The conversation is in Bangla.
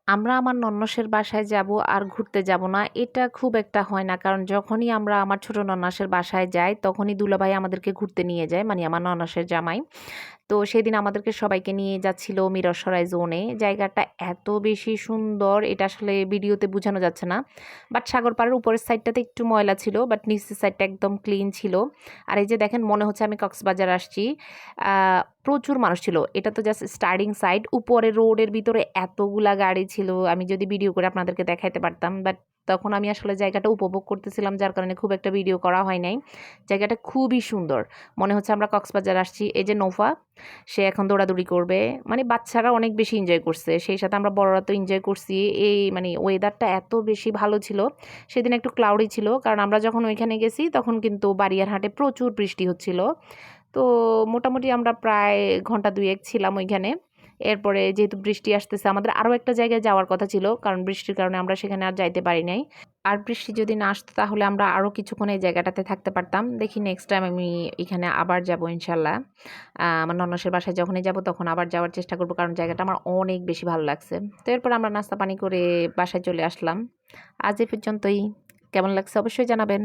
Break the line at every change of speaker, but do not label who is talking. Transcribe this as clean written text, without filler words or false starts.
আমরা আমার নন্নসের বাসায় যাব আর ঘুরতে যাব না, এটা খুব একটা হয় না। কারণ যখনই আমরা আমার ছোট নন্নাসের বাসায় যাই, তখনই দুলাভাই আমাদেরকে ঘুরতে নিয়ে যায়, মানে আমার নন্নাসের জামাই। তো সেদিন আমাদেরকে সবাইকে নিয়ে যাচ্ছিল মিরসরাই জোনে। জায়গাটা এত বেশি সুন্দর, এটা আসলে ভিডিওতে বোঝানো যাচ্ছে না। বাট সাগর পাড়ের উপরের সাইডটাতে একটু ময়লা ছিল, বাট নিচের সাইডটা একদম ক্লিন ছিল। আর এই যে দেখেন, মনে হচ্ছে আমি কক্সবাজার আসছি। প্রচুর মানুষ ছিল। এটা তো জাস্ট স্টার্টিং সাইড, উপরে রোডের ভিতরে এতগুলা গাড়ি ছিল, আমি যদি ভিডিও করে আপনাদেরকে দেখাইতে পারতাম। বাট তখন আমি আসলে জায়গাটা উপভোগ করতেছিলাম, যার কারণে খুব একটা ভিডিও করা হয় নাই। জায়গাটা খুবই সুন্দর, মনে হচ্ছে আমরা কক্সবাজার আসছি। এই যে নৌফা, সে এখন দৌড়াদৌড়ি করবে, মানে বাচ্চারা অনেক বেশি এনজয় করছে, সেই সাথে আমরা বড়রা তো এনজয় করছি। এই মানে ওয়েদারটা এত বেশি ভালো ছিল। সেদিন একটু ক্লাউডি ছিল, কারণ আমরা যখন ওইখানে গেছি তখন কিন্তু বারিয়ারহাটে প্রচুর বৃষ্টি হচ্ছিল। তো মোটামুটি আমরা প্রায় ঘন্টা দুয়েক ছিলাম ওইখানে। এরপরে যেহেতু বৃষ্টি আসতেছে, আমাদের আরও একটা জায়গায় যাওয়ার কথা ছিল, কারণ বৃষ্টির কারণে আমরা সেখানে আর যাইতে পারি নাই। আর বৃষ্টি যদি না আসতো তাহলে আমরা আরও কিছুক্ষণ এই জায়গাটাতে থাকতে পারতাম। দেখি নেক্সট টাইম আমি এখানে আবার যাব ইনশাল্লাহ। আমার ননসের বাসায় যখনই যাব তখন আবার যাওয়ার চেষ্টা করব, কারণ জায়গাটা আমার অনেক বেশি ভালো লাগছে। তো এরপর আমরা নাস্তা পানি করে বাসায় চলে আসলাম। আজ এ পর্যন্তই। কেমন লাগছে অবশ্যই জানাবেন।